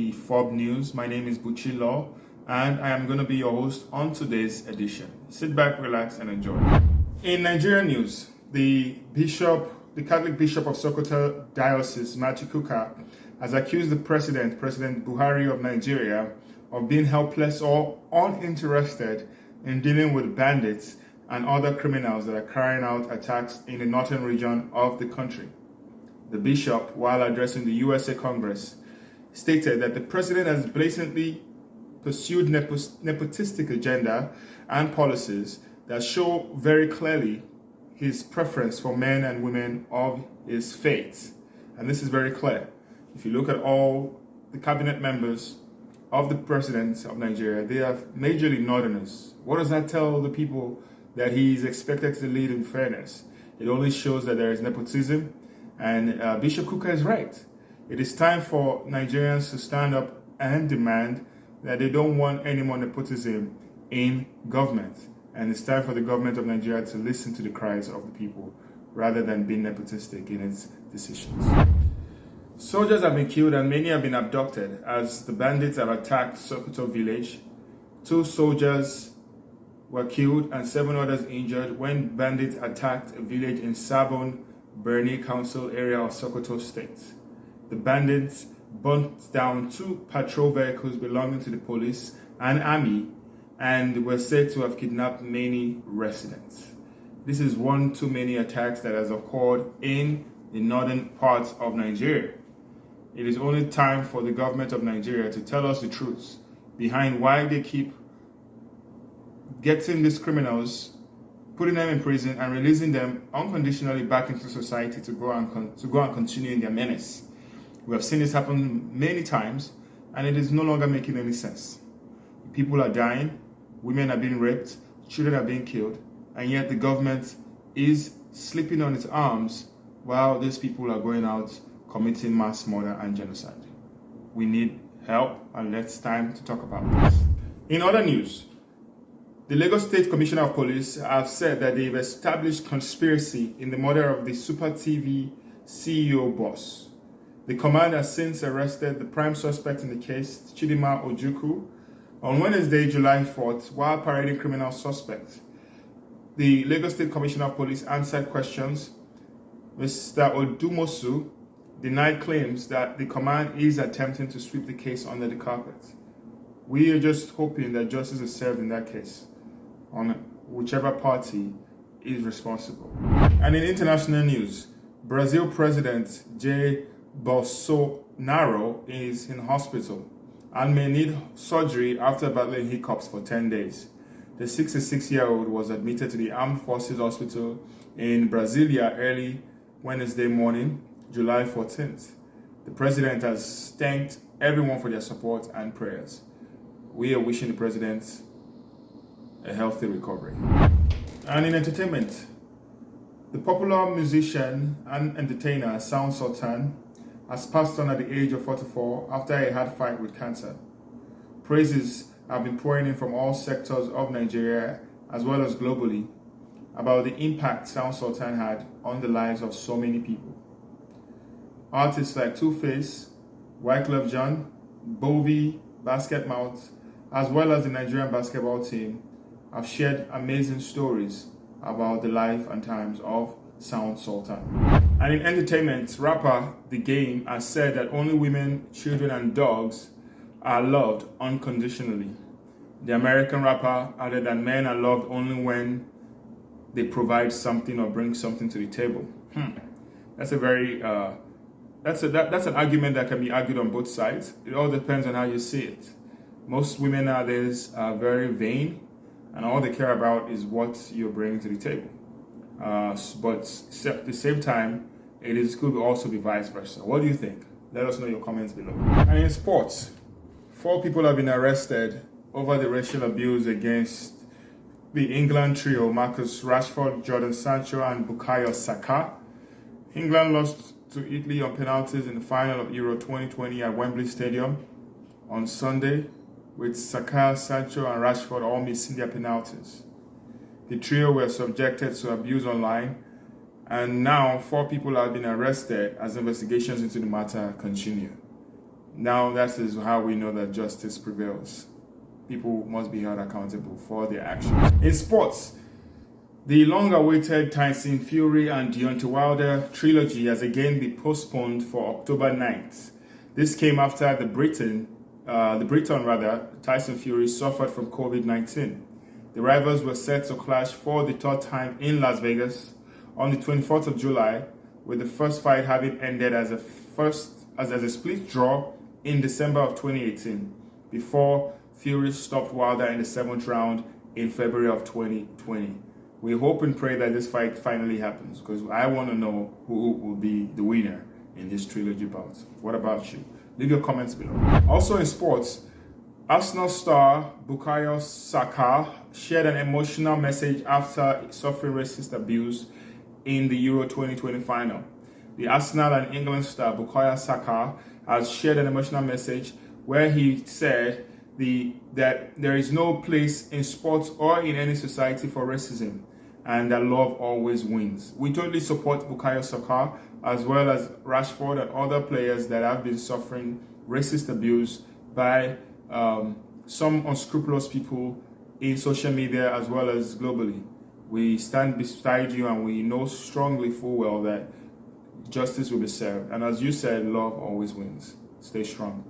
the FOB News. My name is Buchi Law, and I am going to be your host on today's edition. Sit back, relax, and enjoy. In Nigerian news, the Catholic Bishop of Sokoto Diocese, Matthew Kukah, has accused the President Buhari of Nigeria, of being helpless or uninterested in dealing with bandits and other criminals that are carrying out attacks in the northern region of the country. The bishop, while addressing the USA Congress, stated that the president has blatantly pursued nepotistic agenda and policies that show very clearly his preference for men and women of his faith. And this is very clear. If you look at all the cabinet members of the president of Nigeria, they are majorly northerners. What does that tell the people that he is expected to lead in fairness? It only shows that there is nepotism. And Bishop Kukah is right. It is time for Nigerians to stand up and demand that they don't want any more nepotism in government. And it's time for the government of Nigeria to listen to the cries of the people rather than being nepotistic in its decisions. Soldiers have been killed and many have been abducted as the bandits have attacked Sokoto village. 2 soldiers were killed and 7 others injured when bandits attacked a village in Sabon, Birni Council area of Sokoto State. The bandits burnt down 2 patrol vehicles belonging to the police and army and were said to have kidnapped many residents. This is one too many attacks that has occurred in the northern parts of Nigeria. It is only time for the government of Nigeria to tell us the truth behind why they keep getting these criminals, putting them in prison and releasing them unconditionally back into society to go and continue in their menace. We have seen this happen many times, and it is no longer making any sense. People are dying, women are being raped, children are being killed, and yet the government is sleeping on its arms while these people are going out committing mass murder and genocide. We need help, and it's time to talk about this. In other news, the Lagos State Commissioner of Police have said that they've established conspiracy in the murder of the Super TV CEO boss. The command has since arrested the prime suspect in the case, Chidinma Ojukwu, on Wednesday, July 4th, while parading criminal suspects. The Lagos State Commissioner of Police answered questions. Mr. Odumosu denied claims that the command is attempting to sweep the case under the carpet. We are just hoping that justice is served in that case, on whichever party is responsible. And in international news, Brazil President Jair Bolsonaro is in hospital and may need surgery after battling hiccups for 10 days. The 66-year-old was admitted to the Armed Forces Hospital in Brasilia early Wednesday morning, July 14th. The president has thanked everyone for their support and prayers. We are wishing the president a healthy recovery. And in entertainment, the popular musician and entertainer Sound Sultan has passed on at the age of 44 after a hard fight with cancer. Praises have been pouring in from all sectors of Nigeria as well as globally about the impact Sound Sultan had on the lives of so many people. Artists like Two-Face, Wyclef Jean, Bowie, Basketmouth, as well as the Nigerian basketball team have shared amazing stories about the life and times of Sound Sultan. And in entertainment, rapper The Game has said that only women, children, and dogs are loved unconditionally. The American rapper added that men are loved only when they provide something or bring something to the table. That's a very that's an argument that can be argued on both sides. It all depends on how you see it. Most women nowadays are very vain, and all they care about is what you're bringing to the table. But at the same time, it could also be vice versa. What do you think? Let us know in your comments below. And in sports, 4 people have been arrested over the racial abuse against the England trio, Marcus Rashford, Jadon Sancho, and Bukayo Saka. England lost to Italy on penalties in the final of Euro 2020 at Wembley Stadium on Sunday, with Saka, Sancho, and Rashford all missing their penalties. The trio were subjected to abuse online, and now 4 people have been arrested as investigations into the matter continue. Now that is how we know that justice prevails. People must be held accountable for their actions. In sports, the long-awaited Tyson Fury and Deontay Wilder trilogy has again been postponed for October 9th. This came after the Briton, Tyson Fury, suffered from COVID-19. The rivals were set to clash for the third time in Las Vegas on the 24th of July, with the first fight having ended as a split draw in December of 2018, before Fury stopped Wilder in the 7th round in February of 2020. We hope and pray that this fight finally happens, because I want to know who will be the winner in this trilogy bout. What about you? Leave your comments below. Also in sports, Arsenal star Bukayo Saka shared an emotional message after suffering racist abuse in the Euro 2020 final. The Arsenal and England star Bukayo Saka has shared an emotional message where he said that there is no place in sports or in any society for racism, and that love always wins. We totally support Bukayo Saka, as well as Rashford and other players that have been suffering racist abuse by some unscrupulous people in social media as well as globally. We stand beside you, and we know strongly full well that justice will be served. And as you said, love always wins. Stay strong.